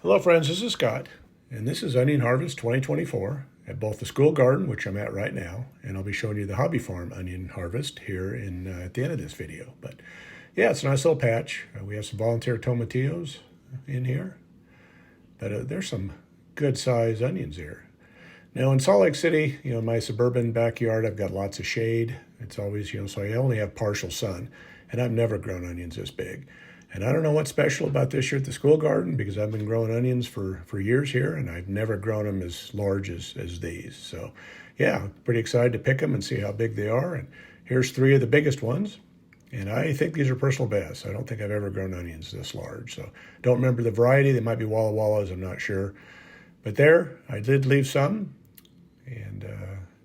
Hello friends, this is Scott, and this is Onion Harvest 2024 at both the school garden, which I'm at right now, and I'll be showing you the hobby farm onion harvest here at the end of this video. But yeah, it's a nice little patch. We have some volunteer tomatillos in here, but there's some good sized onions here. Now in Salt Lake City, my suburban backyard, I've got lots of shade. It's always, so I only have partial sun, and I've never grown onions this big. And I don't know what's special about this year at the school garden, because I've been growing onions for years here, and I've never grown them as large as these. So yeah, pretty excited to pick them and see how big they are. And here's three of the biggest ones. And I think these are personal bests. I don't think I've ever grown onions this large. So don't remember the variety. They might be Walla Wallas, I'm not sure. But there, I did leave some and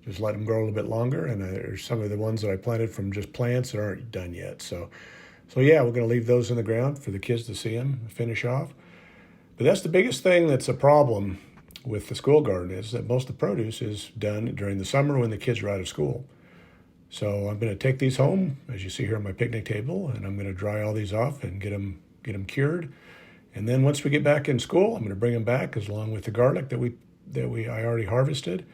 just let them grow a little bit longer. And there's some of the ones that I planted from just plants that aren't done yet. So yeah, we're going to leave those in the ground for the kids to see them finish off. But that's the biggest thing that's a problem with the school garden, is that most of the produce is done during the summer when the kids are out of school. So I'm going to take these home, as you see here on my picnic table, and I'm going to dry all these off and get them cured. And then once we get back in school, I'm going to bring them back along with the garlic that I already harvested,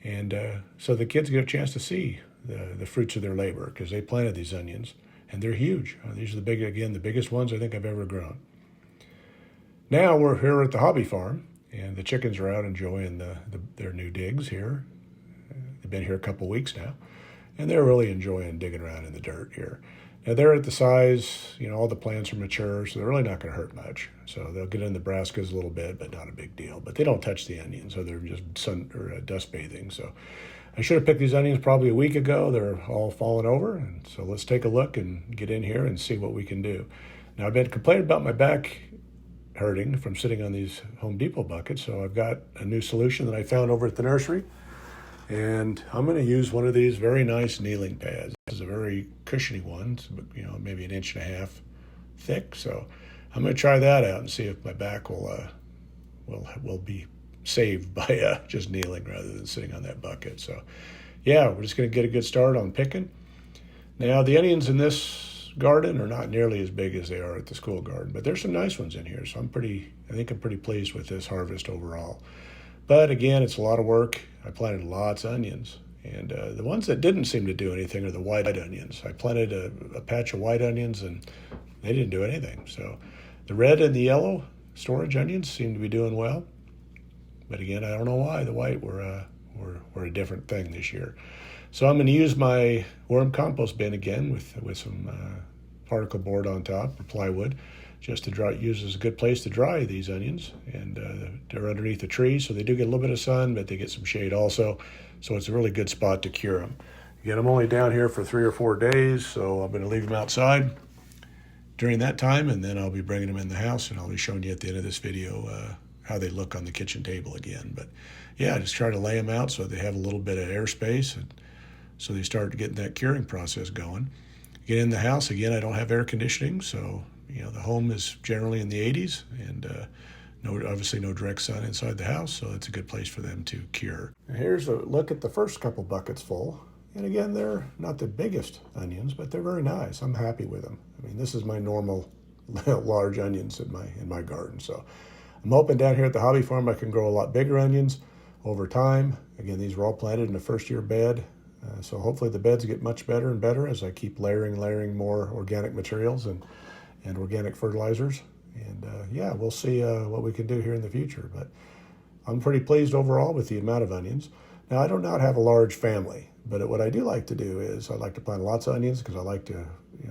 and so the kids get a chance to see the fruits of their labor, because they planted these onions. And they're huge. These are the biggest ones I think I've ever grown. Now we're here at the hobby farm, and the chickens are out enjoying their new digs here. They've been here a couple weeks now, and they're really enjoying digging around in the dirt here. Now they're at the size, all the plants are mature, so they're really not going to hurt much. So they'll get in the brassicas a little bit, but not a big deal. But they don't touch the onions, so they're just dust bathing. So I should have picked these onions probably a week ago. They're all fallen over, and so let's take a look and get in here and see what we can do. Now I've been complaining about my back hurting from sitting on these Home Depot buckets, so I've got a new solution that I found over at the nursery. And I'm going to use one of these very nice kneeling pads. This is a very cushiony one, maybe 1.5 inches thick. So I'm going to try that out and see if my back will be saved by just kneeling rather than sitting on that bucket. So yeah, we're just going to get a good start on picking. Now the onions in this garden are not nearly as big as they are at the school garden, but there's some nice ones in here. So I think I'm pretty pleased with this harvest overall. But again, it's a lot of work. I planted lots of onions, and the ones that didn't seem to do anything are the white onions. I planted a patch of white onions, and they didn't do anything. So the red and the yellow storage onions seem to be doing well. But again, I don't know why the white were a different thing this year. So I'm going to use my worm compost bin again with some particle board on top, or plywood, just to use as a good place to dry these onions. And they're underneath the tree, so they do get a little bit of sun, but they get some shade also. So it's a really good spot to cure them. Again, I'm only down here for 3 or 4 days, so I'm going to leave them outside during that time, and then I'll be bringing them in the house, and I'll be showing you at the end of this video how they look on the kitchen table again. But yeah, just try to lay them out so they have a little bit of airspace, and so they start getting that curing process going. Get in the house, again, I don't have air conditioning, so the home is generally in the 80s, and obviously no direct sun inside the house, so it's a good place for them to cure. Now here's a look at the first couple buckets full. And again, they're not the biggest onions, but they're very nice. I'm happy with them. I mean, this is my normal large onions in my garden. So I'm hoping down here at the hobby farm I can grow a lot bigger onions over time. Again, these were all planted in a first-year bed. So hopefully the beds get much better and better as I keep layering more organic materials and organic fertilizers. And yeah, we'll see what we can do here in the future. But I'm pretty pleased overall with the amount of onions. Now, I do not have a large family, but what I do like to do is I like to plant lots of onions because I like to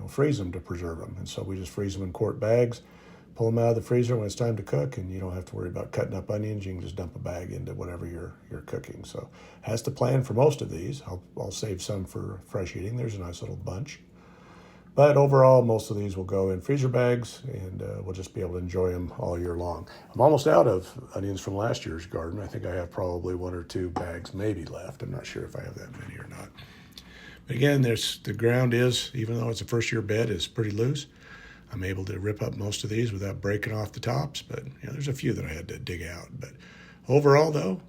freeze them to preserve them. And so we just freeze them in quart bags, pull them out of the freezer when it's time to cook, and you don't have to worry about cutting up onions. You can just dump a bag into whatever you're cooking. So has to plan for most of these. I'll save some for fresh eating. There's a nice little bunch. But overall, most of these will go in freezer bags, and we'll just be able to enjoy them all year long. I'm almost out of onions from last year's garden. I think I have probably 1 or 2 bags maybe left. I'm not sure if I have that many or not. But again, the ground is, even though it's a first-year bed, is pretty loose. I'm able to rip up most of these without breaking off the tops, but there's a few that I had to dig out. But overall, though,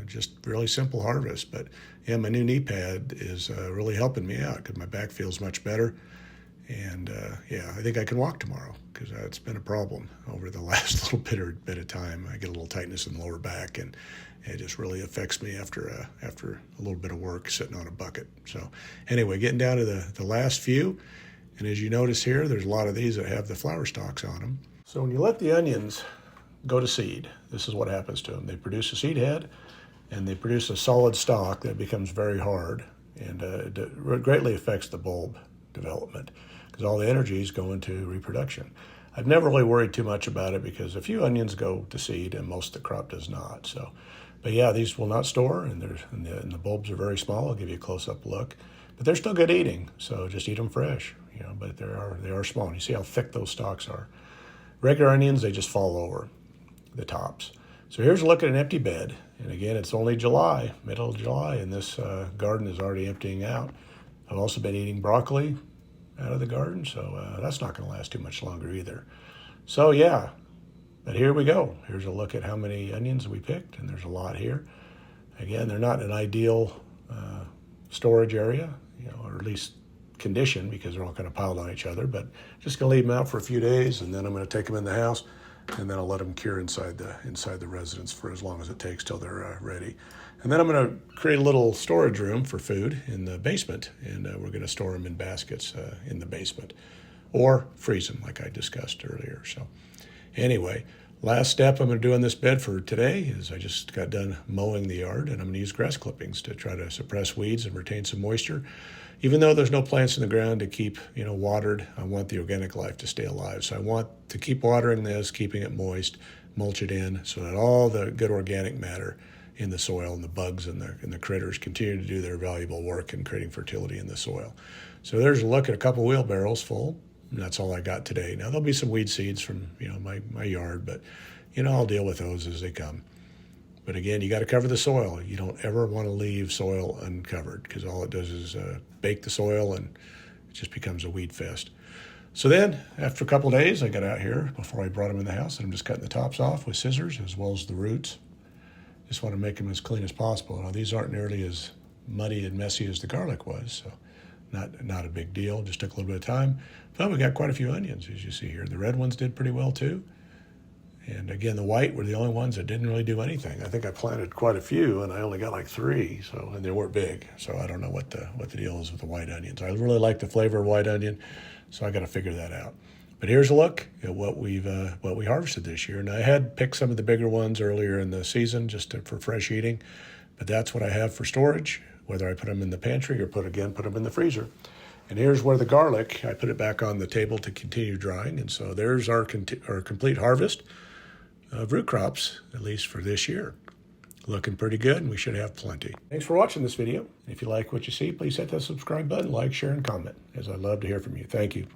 just really simple harvest. But yeah, my new knee pad is really helping me out because my back feels much better. And yeah, I think I can walk tomorrow because it's been a problem over the last little bit of time. I get a little tightness in the lower back, and it just really affects me after a little bit of work sitting on a bucket. So anyway, getting down to the last few. And as you notice here, there's a lot of these that have the flower stalks on them. So when you let the onions go to seed, this is what happens to them. They produce a seed head, and they produce a solid stalk that becomes very hard, and it greatly affects the bulb development because all the energy is going to reproduction. I've never really worried too much about it because a few onions go to seed and most of the crop does not. So, but yeah, these will not store, and the bulbs are very small. I'll give you a close-up look, but they're still good eating. So just eat them fresh, you know. But they are small. And you see how thick those stalks are. Regular onions, they just fall over the tops. So here's a look at an empty bed. And again, it's only July, middle of July, and this garden is already emptying out. I've also been eating broccoli out of the garden, so that's not going to last too much longer either. So yeah, but here we go. Here's a look at how many onions we picked, and there's a lot here. Again, they're not an ideal storage area, you know, or at least condition because they're all kind of piled on each other, but just going to leave them out for a few days, and then I'm going to take them in the house, and then I'll let them cure inside the residence for as long as it takes till they're ready. And then I'm going to create a little storage room for food in the basement, and we're going to store them in baskets in the basement or freeze them like I discussed earlier. So anyway, last step I'm going to do on this bed for today is I just got done mowing the yard, and I'm going to use grass clippings to try to suppress weeds and retain some moisture. Even though there's no plants in the ground to keep, you know, watered, I want the organic life to stay alive. So I want to keep watering this, keeping it moist, mulch it in so that all the good organic matter in the soil and the bugs and the critters continue to do their valuable work in creating fertility in the soil. So there's a look at a couple wheelbarrows full, and that's all I got today. Now there'll be some weed seeds from, you know, my yard, but, you know, I'll deal with those as they come. But again, you got to cover the soil. You don't ever want to leave soil uncovered because all it does is bake the soil and it just becomes a weed fest. So then, after a couple of days, I got out here before I brought them in the house, and I'm just cutting the tops off with scissors as well as the roots. Just want to make them as clean as possible. Now, these aren't nearly as muddy and messy as the garlic was, so not a big deal. Just took a little bit of time. But we got quite a few onions, as you see here. The red ones did pretty well, too. And again, the white were the only ones that didn't really do anything. I think I planted quite a few, and I only got like 3, and they weren't big. So I don't know what the deal is with the white onions. I really like the flavor of white onion, so I got to figure that out. But here's a look at what we harvested this year. And I had picked some of the bigger ones earlier in the season for fresh eating, but that's what I have for storage, whether I put them in the pantry or put them in the freezer. And here's where the garlic, I put it back on the table to continue drying. And so there's our complete harvest of root crops, at least for this year. Looking pretty good, and we should have plenty. Thanks for watching this video. If you like what you see, please hit that subscribe button, like, share, and comment, as I'd love to hear from you. Thank you.